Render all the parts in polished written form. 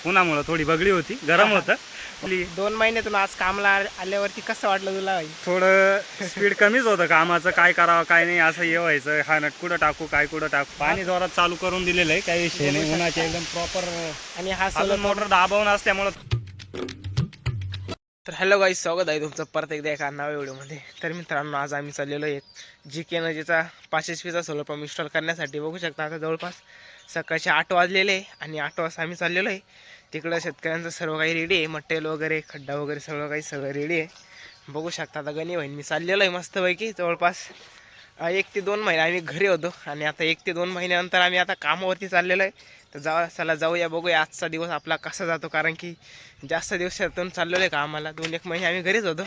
उन्हामुळे थोडी बगडी होती, गरम होतं. 2 महिन्यातून आज कामला आल्यावरती कसं वाटलं तुला भाई? थोडं स्पीड कमीच होतं कामाचं, काय करावं काय नाही असं हे व्हायचं. हा नट कुठं टाकू काय कुठं टाकू. पाणी जोरात चालू करून दिलेलं आहे, काही विषय नाही. उन्हाचे एकदम प्रॉपर आणि हा अजून मोटर दाबवून असल्यामुळं. तर हॅलो गाईज, स्वागत आहे तुमचं परत एकदा एका नव्या व्हिडिओमध्ये. तर मित्रांनो, आज आम्ही चाललेलो एक GK एनर्जीचा 5 HP solar pump install करण्यासाठी. बघू शकता आता जवळपास सकाळचे 8 वाजलेले आहे आणि 8 वाजता आम्ही चाललेलो आहे. तिकडं शेतकऱ्यांचं सर्व काही रेडी आहे, मटेरियल वगैरे, खड्डा वगैरे सगळं रेडी आहे. बघू शकता आता गणी बहीण मी चाललेलो आहे मस्तपैकी. जवळपास 1 ते 2 महिने आम्ही घरी होतो आणि आता 1 ते 2 महिन्यानंतर आम्ही आता कामावरती चाललेलो आहे. तर चला जाऊया, बघूया आजचा दिवस आपला कसा जातो. कारण की जास्त दिवसातून चाललेलो आहे का, आम्हाला 2-1 महिने आम्ही घरीच होतो.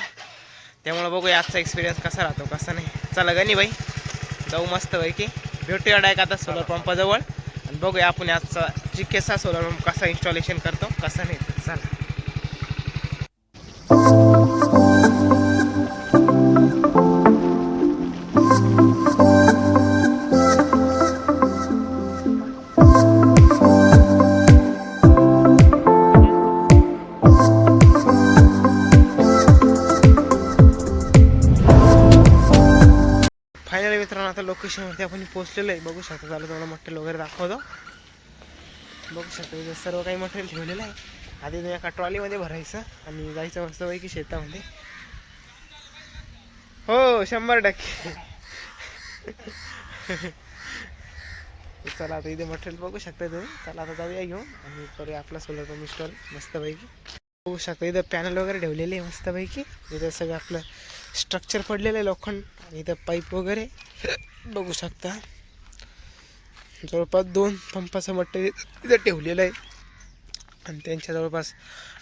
त्यामुळे बघूया आजचा एक्सपिरियन्स कसा राहतो कसा नाही. चला गणी बाई जाऊ मस्तपैकी, भेटूया डायरेक्ट आता सोलर पंपाजवळ आणि बघूया आपण आजचा GKचा सोलर पंप कसा इन्स्टॉलेशन करतो कसा नाही. चला. फायनली मित्रांनो आता लोकेशनवरती आपण पोहोचलेलो आहे. बघू शकता, झालं तुम्हाला मटेरियल वगैरे दाखवतो. बघू शकता इथे सर्व काही मटेरियल ठेवलेलं आहे. आधी तुम्ही एका ट्रॉलीमध्ये भरायचं आणि जायचं मस्तपैकी शेतामध्ये. हो 100%. चला आता इथे मटेरियल बघू शकता तुम्ही. चला आता जाऊया घेऊन आणि करूया आपला सोलर पंप इन्स्टॉल मस्तपैकी. बघू शकता इथं पॅनल वगैरे ठेवलेले आहे मस्तपैकी. इथं सगळं आपलं स्ट्रक्चर पडलेलं आहे लोखंड आणि इथं पाईप वगैरे बघू शकता. जवळपास 2 पंपाचं मटेरियल इथं ठेवलेलं आहे आणि त्यांच्या जवळपास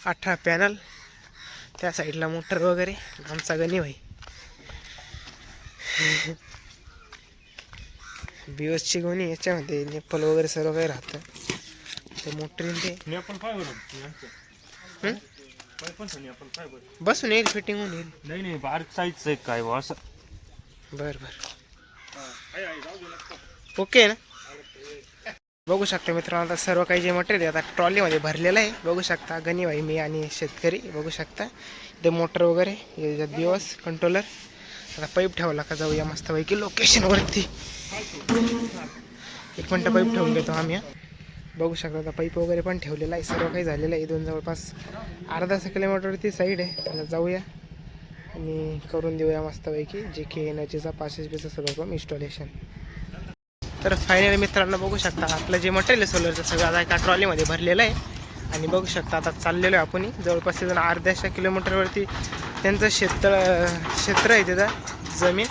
18 पॅनल. त्या साईडला मोटर वगैरे. आमचा गणी भाई BOSची गोणी, याच्यामध्ये नेपल वगैरे सर्व काही राहतं. ते मोटरीन ते बसून येईल, फिटिंग होऊन येईल. नाही बारीक साईजचं एक काय असं. बरं ओके ना. बघू शकता मित्रांनो आता सर्व काही जे मटेरियल आता ट्रॉलीमध्ये भरलेलं आहे. बघू शकता गणी भाई, मी आणि शेतकरी. बघू शकता इथे मोटर वगैरे, याच्यात BOS कंट्रोलर. आता पाईप ठेवला का जाऊया मस्तपैकी लोकेशनवरती. 1 मिनटं पाईप ठेवून देतो आम्ही. बघू शकता आता पाईप वगैरे पण ठेवलेला आहे, सर्व काही झालेलं आहे. इथून जवळपास अर्धा किलोमीटरवरती साईड आहे. त्याला जाऊया आणि करून देऊया मस्तपैकी GK एनर्जीचा 5 HPचा सोलर पंप इन्स्टॉलेशन. तर फायनली मित्रांनो बघू शकता आपलं जे मटेरियल आहे सोलरचं सगळं आता एका ट्रॉलीमध्ये भरलेलं आहे आणि बघू शकता आता चाललेलो आहे आपण. जवळपास तिथून अर्ध्याशा किलोमीटरवरती त्यांचं क्षेत्र आहे, तिथं जमीन.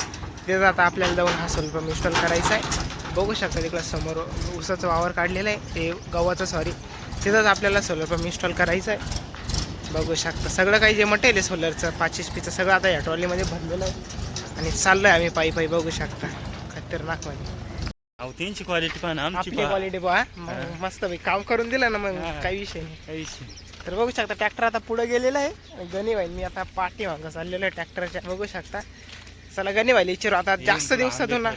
तिथं आता आपल्याला जाऊन हा सोलर पंप इन्स्टॉल करायचा आहे. बघू शकता तिकडं समोर ऊसाचं वावर काढलेलं आहे, ते गव्हाचं सॉरी. तिथंच आपल्याला सोलर पंप इन्स्टॉल करायचं आहे. बघू शकता सगळं काही जे मटेरियल आहे सोलरचं 5 HPचं सगळं आता या ट्रॉलीमध्ये भरलेलं आहे आणि चाललं आहे आम्ही पायी. बघू शकता खतरनाक मध्ये. त्यांची क्वालिटी पण आमची क्वालिटी पहा मस्त भाई. काम करून दिलं ना मग काही विषय नाही. तर बघू शकता ट्रॅक्टर आता पुढे गेलेला आहे. गणी भाई मी आता पाठी मागं चाललेलो आहे ट्रॅक्टरच्या. बघू शकता. चला गणी भाई विचारू आता जास्त दिवसातून ना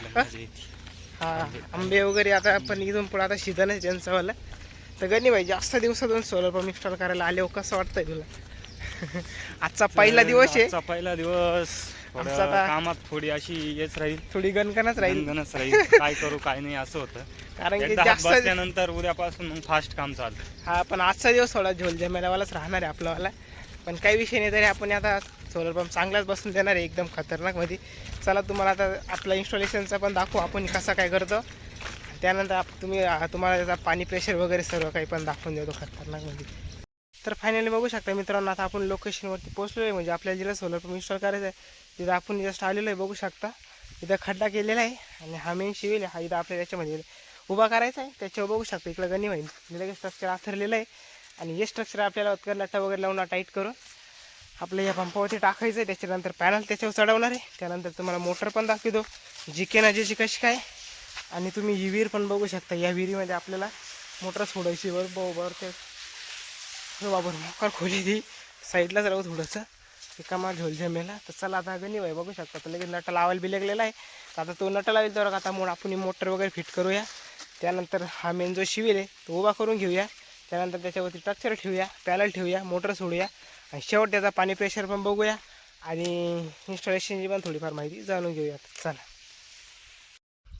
हा आंबे वगैरे आता पण इथून पुढे आता सीझन आहे ज्यांचं वाला. तर गणी भाई जास्त दिवसातून सोलर पंप इन्स्टॉल करायला आले हो, कसं वाटतंय तुला? आजचा पहिला दिवस आहे. पहिला दिवस. आमचा आता कामात थोडी अशी हेच राहील, थोडी गणकणच राहील. काय करू काय नाही असं होतं. कारण की जास्त बसल्यानंतर उद्यापासून मग फास्ट काम चालतं. हा पण आजचा दिवस थोडा झोल जमेलावालाच राहणार आहे आपलावाला. पण काही विषय नाही, तरी आपण आता सोलर पंप चांगलाच बसून देणार आहे एकदम खतरनाक मध्ये. चला तुम्हाला आता आपला इन्स्टॉलेशनचा पण दाखवू आपण कसा काय करतो. त्यानंतर तुम्हाला त्याचा पाणी प्रेशर वगैरे सर्व काही पण दाखवून देतो खतरनाक मध्ये. तर फायनली बघू शकता मित्रांनो आता आपण लोकेशनवरती पोहोचलो आहे. म्हणजे आपल्याला जिला सोलर पंप इन्स्टॉल करायचं आहे तिथं आपण जस्ट आलेलो आहे. बघू शकता इथं खड्डा केलेला आहे आणि हा मेन शिवेल हा इथं आपल्याला त्याच्यामध्ये उभा करायचा आहे. त्याच्यावर बघू शकता इकडं गणी होईल लगेच स्ट्रक्चर आथरलेलं आहे आणि हे स्ट्रक्चर आपल्याला लटा वगैरे लावून टाईट करून आपल्या या पंपावरती टाकायचं आहे. त्याच्यानंतर पॅनल त्याच्यावर चढवणार आहे. त्यानंतर तुम्हाला मोटर पण दाखवतो GK एनर्जीची कशी काय. आणि तुम्ही ही विहीर पण बघू शकता. या विहिरीमध्ये आपल्याला मोटर सोडायची. बरोबर ते बाबर मोकार खोली ती साईडलाच राहू थोडंसं एकामा झोल जमेला. तर चला आता गणी भाई बघू शकता तर लगेच नट लावायला बिलगलेला आहे. तर आता तो नट लावेल तर आता आपण मोटर वगैरे फिट करूया. त्यानंतर हा मेन जो शिवेल आहे तो उभा करून घेऊया. त्यानंतर त्याच्यावरती स्ट्रक्चर ठेवूया, पॅनल ठेवूया, मोटर सोडूया आणि शेवट त्याचा पाणी प्रेशर पण बघूया आणि इन्स्टॉलेशनची पण थोडीफार माहिती जाणून घेऊया. चला.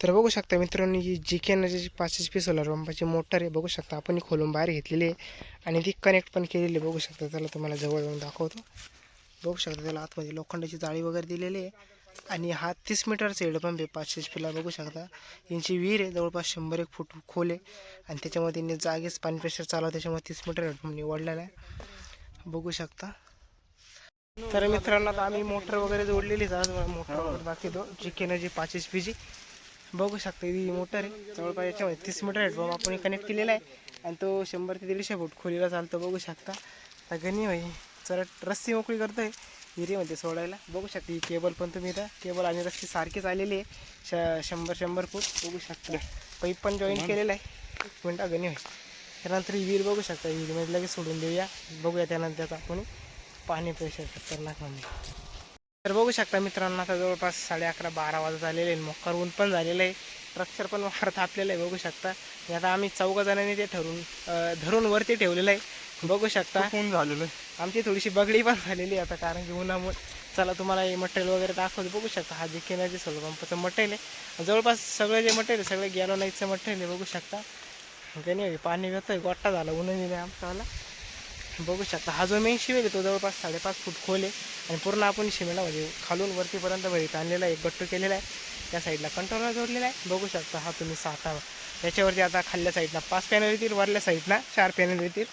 तर बघू शकता मित्रांनो, ही GK एनर्जीची 5 HP सोलर पंपाची मोटर आहे. बघू शकता आपण ही खोलून बाहेर घेतलेली आहे आणि ती कनेक्ट पण केलेली आहे. बघू शकता, त्याला तुम्हाला जवळ येऊन दाखवतो. बघू शकता त्याला आतमध्ये लोखंडाची जाळी वगैरे दिलेली आहे आणि हा 30 मीटरचा हेडपंप आहे 5 HP. बघू शकता यांची विहीर आहे, जवळपास 100 एक फूट खोल आहे आणि त्याच्यामध्ये त्यांनी जागेच पाणी प्रेशर चालू आहे, त्याच्यामुळे 30 मीटर हेडपंप निवडलेला आहे. बघू शकता. तर मित्रांनो, आता आम्ही मोटर वगैरे जोडलेली आहे. मोटर वगैरे दाखवतो GK एनर्जी 5 HP ची. बघू शकता ही मोटर आहे, जवळपास याच्यामध्ये 30 मीटर हेडपंप आपण कनेक्ट केलेला आहे आणि तो 100 ते 150 फूट खोलीला चालतो. बघू शकता. आता गणी भाई चरट रस्सी मोकळी करतोय विहिरीमध्ये सोडायला. बघू शकता ही केबल पण तुम्ही इथं केबल आणि रस्सी सारखीच आलेली आहे 100 फूट. बघू शकता पाईप पण जॉईन केलेला आहे. एक मिनटं गणी भाई. त्यानंतर ही विहीर बघू शकता, विहिरीमध्ये लगेच सोडून देऊया. बघूया त्यानंतर आपण पाणी प्रेशर खतरनाक म्हणजे. तर बघू शकता मित्रांनो, आता जवळपास 11:30-12 वाजत आलेले आहे. मोकार ऊन पण झालेलं आहे, स्ट्रक्चर पण वाढत तापलेलं आहे. बघू शकता. आता आम्ही 4 जणांनी ते धरून वरती ठेवलेलं आहे. बघू शकता ऊन झालेलं आहे. आमची थोडीशी बगडी पण झालेली आहे आता, कारण की उन्हामुळे. चला तुम्हाला हे मटेरियल वगैरे दाखवतो. बघू शकता हा GK एनर्जी सोलर पंपाचं मटेरियल आहे. जवळपास सगळं जे मटेरियल सगळं गॅलोनाईटचं मटेरियल आहे. बघू शकता काही नाही पाणी येतोय, गोट्टा झाला उन्हाने आमच्यावाला. बघू शकता हा जो मेन शिवेल आहे तो जवळपास 5.5 फूट खोल आहे आणि पूर्ण आपण शिमेला म्हणजे खालून वरतीपर्यंत भरीत आणलेला आहे. एक गट्टू केलेला आहे, त्या साईडला कंट्रोलर जोडलेला आहे. बघू शकता हा तुम्ही 7. त्याच्यावरती आता खाल्ल्या साईडला 5 पॅनल येतील, वरल्या साईडला 4 पॅनल येतील.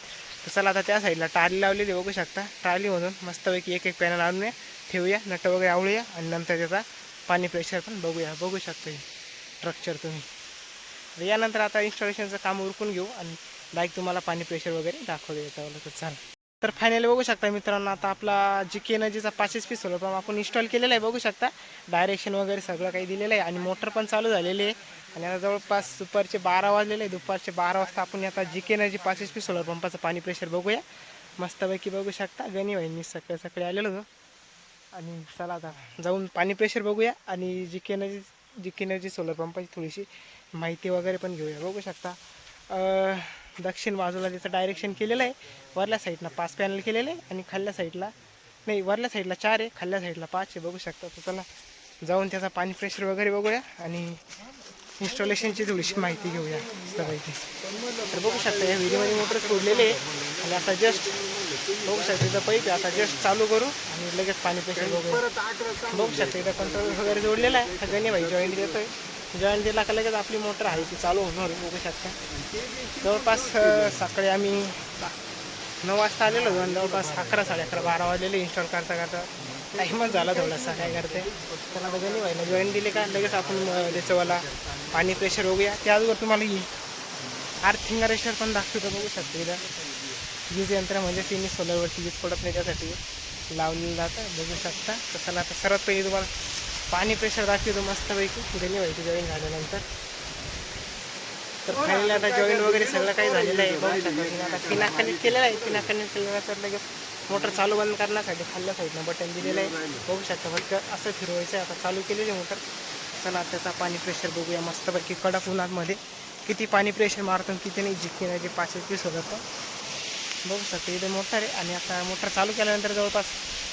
तर चला आता त्या साईडला टाळी लावलेली बघू शकता. टाळीमधून मस्तपैकी एक पॅनल आणूया, ठेवूया, नट वगैरे आवळूया आणि नंतर त्याचा पाणी प्रेशर पण बघूया. बघू शकता हे स्ट्रक्चर तुम्ही. यानंतर आता इन्स्टॉलेशनचं काम उरकून घेऊ आणि डायरेक्ट तुम्हाला पाणी प्रेशर वगैरे दाखवतो याच्यावर. तर चालेल. तर फायनली बघू शकता मित्रांनो, आता आपला GK एनर्जीचा 5 HP सोलर पंप आपण इन्स्टॉल केलेला आहे. बघू शकता डायरेक्शन वगैरे सगळं काही दिलेलं आहे आणि मोटर पण चालू झालेली आहे. आणि आता जवळपास दुपारचे 12 वाजलेले आहे. दुपारचे 12 वाजता आपण आता GK एनर्जी 5 HP सोलर पंपाचं पाणी प्रेशर बघूया मस्तपैकी. बघू शकता गणी वाहिनी सकाळी आलेलो होतो आणि चला आता जाऊन पाणी प्रेशर बघूया आणि GK एनर्जी सोलर पंपाची थोडीशी माहिती वगैरे पण घेऊया. बघू शकता दक्षिण बाजूला त्याचं डायरेक्शन केलेलं आहे. वरल्या साईडला 5 पॅनल केलेले आहे आणि खाल्ल्या साईडला नाही, वरल्या साईडला 4 आहे, खाल्ल्या साईडला 5 आहे. बघू शकता. तर चला जाऊन त्याचा पाणी प्रेशर वगैरे बघूया आणि इन्स्टॉलेशनची थोडीशी माहिती घेऊया सगळी. तर बघू शकता या विहिरीमध्ये मोटर सोडलेली आहे आणि आता जस्ट बघू शकता इथं पाईप आहे. आता जस्ट चालू करू आणि लगेच पाणी प्रेशर बघूया. बघू शकता इथं कंट्रोल वगैरे जोडलेला आहे. तर गणी भाई जॉईंट देतोय. जॉईंट दिला का लगेच आपली मोटर आहे ती चालू होणार. बघू शकता जवळपास सकाळी आम्ही 9 वाजता आलेलो होतो आणि जवळपास 11-11:30-12 वाजलेले इन्स्टॉल करता टाईमच झाला थोडासा. काय करते त्याला बघा व्हायला जॉईन दिले का लगेच आपण त्याच्यावाला पाणी प्रेशर बघूया. त्याचबरोबर तुम्हाला ही आर्थिंग रेशर पण दाखवतो. बघू शकतो इथं वीज यंत्र म्हणजे तिन्ही सोलरवरती वीज पडत नाही त्यासाठी लावलेलं जातं. बघू शकता. तर चला आता सर्वात पहिले तुम्हाला पाणी प्रेशर दाखवतो मस्तपैकी गणी व्हायची जॉईन झाल्यानंतर. तर फायनली आता जॉईंट वगैरे सगळं काही झालेलं आहे. बघू शकता आता पिना कनेक्ट केलेला आहे. पिना कनेक्ट केल्यानंतर लगेच मोटर चालू बंद करण्यासाठी खाल्ल्या साईडनं बटन दिलेलं आहे. बघू शकता फक्त असं फिरवायचं आहे. आता चालू केलेली मोटर. चला त्याचा पाणी प्रेशर बघूया मस्तपैकी कडक उन्हामध्ये किती पाणी प्रेशर मारतो किती नाही. GK एनर्जी 5 HP होतं. बघू शकता इथे मोटर आहे आणि आता मोटर चालू केल्यानंतर जवळपास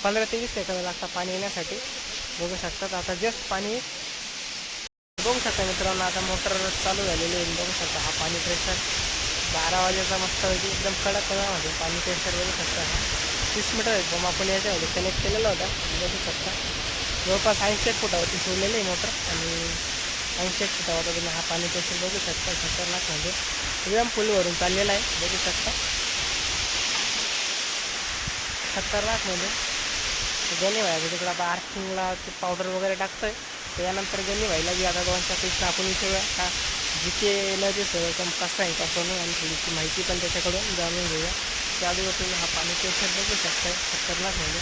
15 ते 20 सेकंद लागतात पाणी येण्यासाठी. बघू शकतात आता जस्ट पाणी बघू शकता मित्रांनो. आता मोटर चालू झालेली आहे. बघू शकता हा पाणी प्रेशर 12 वाजेचा मस्तपैकी एकदम कडक उन्हामध्ये पाणी प्रेशर बघू शकता. हा 30 मीटर आहे पण आपण याच्यामध्ये कनेक्ट केलेला होता. बघू शकता जवळपास 80 फुटावरती सोडलेली आहे मोटर आणि 80 फुटावर तुम्ही हा पाणी प्रेशर बघू शकता. खतरनाक म्हणजे एकदम फुलवरून चाललेला आहे. बघू शकता खतरनाक म्हणजे गणी व्हायचं तिकडं आता आर्थिंगला ते पावडर वगैरे टाकतोय. त्यानंतर गणी व्हायला बी आता 2-4 पेक्षा आपण विचारूया का GK एनर्जी सोलर पंप कसा आहे कसं नाही आणि थोडीशी माहिती पण त्याच्याकडून जाणून घेऊया. त्यावेळी तुम्ही हा पाणी प्रेशर बघू शकताय खतरनाक म्हणजे.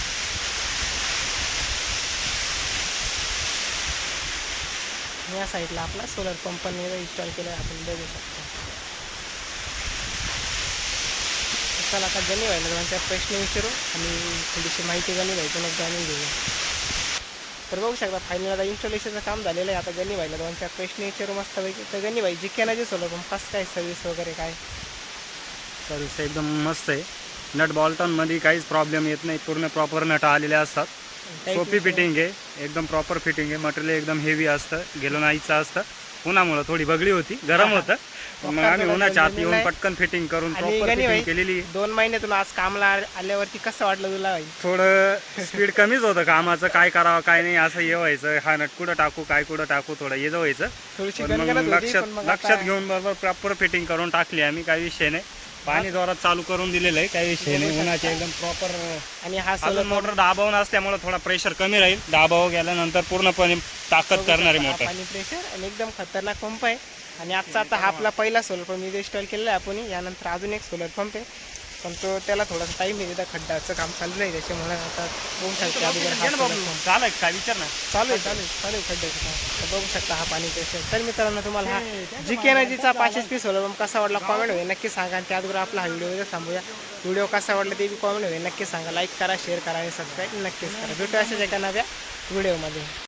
या साईडला आपला सोलर पंपने इन्स्टॉल केला आपण बघू शकतो. चला आता गणी व्हायला 2-4 प्रश्न विचारू आणि थोडीशी माहिती गणी व्हायचं मग जाणून घेऊया. तर बघू शकता फायनल आता इन्स्टॉलेशनचं काम झालेलं आहे. आता गणी व्हायला 2-4 प्रश्न विचारू मस्तपैकी. तर गणी भाई GK एनर्जी सोलर पंप कसं काय सर्व्हिस वगैरे काय सर्विस एकदम मस्त आहे. नट बॉल्टनमध्ये काहीच प्रॉब्लेम येत नाही, पूर्ण प्रॉपर नट आलेले असतात. सोपी फिटिंग आहे, एकदम प्रॉपर फिटिंग आहे. मटेरियल एकदम हेवी असतं, गेलोनाईचं असतं. उन्हामुळे थोडी बगळी होती, गरम होतं. मग आम्ही उन्हाच्या आत येऊन पटकन फिटिंग करून आणि प्रॉपर गणी फिटिंग भाई, केलेली आहे. 2 महिन्यातून आज कामला आल्यावरती कसं वाटलं तुला भाई? थोडं स्पीड कमीच होतं कामाचं, काय करावं काय नाही असं हे व्हायचं. हा नट कुठं टाकू काय कुठं टाकू, थोडं ये व्हायचं. थोडीशी पण मग गणगणत होती, लक्षात पण मग लक्षात आता घेऊन बरोबर प्रॉपर फिटिंग करून टाकली आम्ही, काही विषय नाही. पाणी जोरात चालू करून दिलेलं आहे, काही विषय नाही. उन्हाचे एकदम प्रॉपर. आणि हा अजून सोलर मोटर दाबावून असल्यामुळे थोडा प्रेशर कमी राहील. दाबाव गेल्यानंतर पूर्णपणे ताकद करणारी मोटर. पाणी प्रेशर आणि एकदम खतरनाक पंप आहे. आणि आजचा आता हा आपला पहिला सोलर पंप इथे इन्स्टॉल केलेला आहे आपण. यानंतर अजून एक सोलर पंप आहे, पण तो त्याला थोडासा टाईम आहे. तिथं खड्डाचं काम चालू आहे, त्याच्यामुळे आता बघू शकता अगोदर हा solar pump चालू आहे काय विचार ना. चालू आहे खड्ड्याचं काम. तर बघू शकता हा पाणी प्रेशर. तर मित्रांनो, तुम्हाला हा GK एनर्जीचा 5 HP सोलर पंप कसा वाटला कॉमेंट होईल नक्की सांगा. आणि त्याचबरोबर आपला हा व्हिडिओ थांबूया. व्हिडिओ कसा वाटला ते बी कॉमेंट होईल नक्की सांगा. लाईक करा, शेअर करा आणि सबस्क्राईब नक्कीच करा. भेटू अशाच एका नव्या व्हिडिओमध्ये.